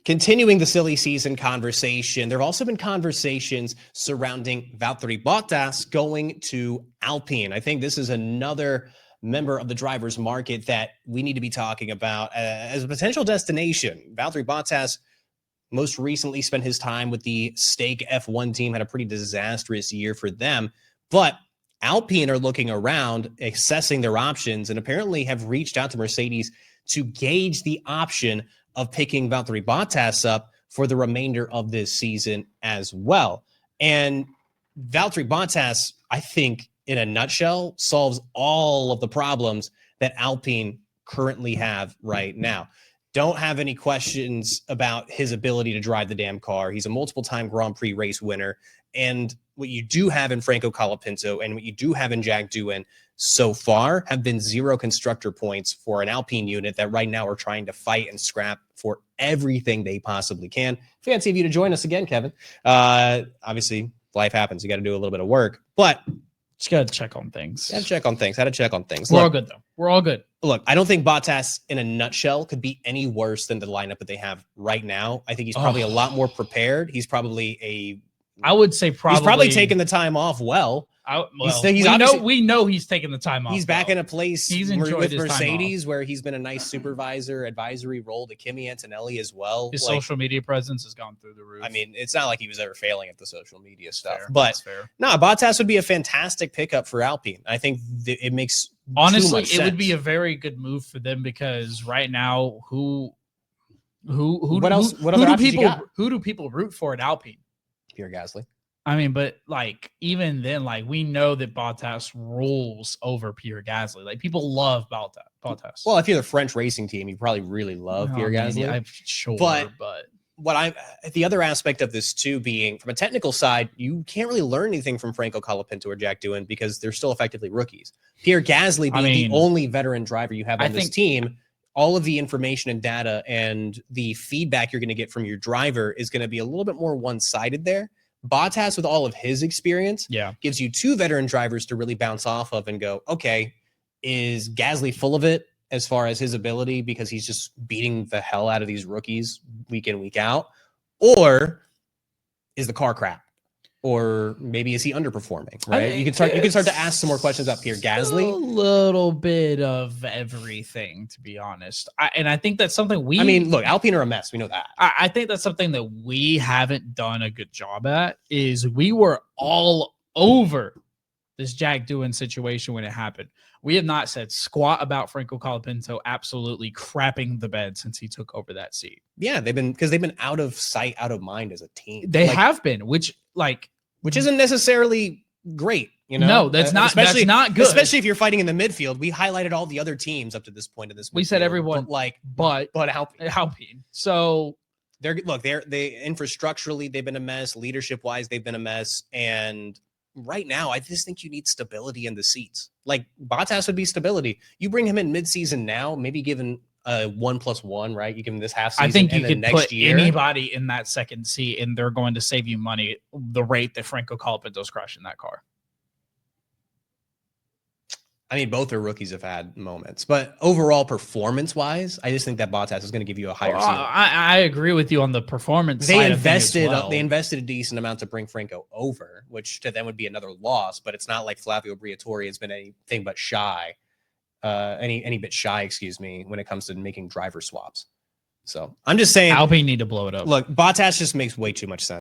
Continuing the silly season conversation, there have also been conversations surrounding Valtteri Bottas going to Alpine. I think this is another member of the driver's market that we need to be talking about as a potential destination. Valtteri Bottas most recently spent his time with the Stake F1 team, had a pretty disastrous year for them, but Alpine are looking around, assessing their options, and apparently have reached out to Mercedes to gauge the option of picking Valtteri Bottas up for the remainder of this season as well. And Valtteri Bottas, I think, in a nutshell, solves all of the problems that Alpine currently have right now. Don't have any questions about his ability to drive the damn car. He's a multiple-time Grand Prix race winner. And what you do have in Franco Colapinto and what you do have in Jack Doohan so far have been 0 constructor points for an Alpine unit that right now are trying to fight and scrap for everything they possibly can. Fancy of you to join us again, Kevin. Obviously, life happens. You got to do a little bit of work, but just got to check on things. Got to check on things. How to check on things. We're all good, though. We're all good. Look, I don't think Bottas, in a nutshell, could be any worse than the lineup that they have right now. I think he's probably a lot more prepared. He's probably I would say he's probably taking the time off well. We know he's taking the time off. He's back in a place with Mercedes where he's been a nice supervisor, advisory role to Kimi Antonelli as well. His social media presence has gone through the roof. I mean, it's not like he was ever failing at the social media stuff. Fair. But Bottas would be a fantastic pickup for Alpine. I think it makes honestly, it would be a very good move for them because right now, who do people root for at Alpine? Pierre Gasly. I mean, but like even then, like we know that Bottas rules over Pierre Gasly. Like people love Bottas. Well, if you're the French racing team, you probably really love Pierre Gasly. I'm sure, but what the other aspect of this too being from a technical side, you can't really learn anything from Franco Colapinto or Jack Doohan because they're still effectively rookies. Pierre Gasly being the only veteran driver you have on this team. All of the information and data and the feedback you're going to get from your driver is going to be a little bit more one-sided there. Bottas, with all of his experience, gives you 2 veteran drivers to really bounce off of and go, okay, is Gasly full of it as far as his ability because he's just beating the hell out of these rookies week in, week out? Or is the car crap? Or maybe is he underperforming? Right? You can start to ask some more questions about Pierre Gasly. A little bit of everything, to be honest. I think that's something look, Alpine are a mess. We know that. I think that's something that we haven't done a good job at. Is we were all over this Jack Doohan situation when it happened. We have not said squat about Franco Colapinto absolutely crapping the bed since he took over that seat. Yeah, they've been out of sight, out of mind as a team. They have been, which isn't necessarily great. You know, no, that's not good. Especially if you're fighting in the midfield. We highlighted all the other teams up to this point in this. We said everyone, but Alpine. So they infrastructurally they've been a mess. Leadership wise, they've been a mess. And right now, I just think you need stability in the seats. Like Bottas would be stability. You bring him in midseason now, maybe given a 1+1, right? You give him this half season. I think you could next put year, anybody in that second seat, and they're going to save you money. The rate that Franco Colapinto's crushing that car. I mean, both their rookies have had moments, but overall performance-wise, I just think that Bottas is going to give you a higher ceiling. I agree with you on the performance side of things as well. They invested a decent amount to bring Franco over, which to them would be another loss, but it's not like Flavio Briatore has been anything but shy. Any bit shy, excuse me, when it comes to making driver swaps. So I'm just saying Alpine need to blow it up. Look, Bottas just makes way too much sense.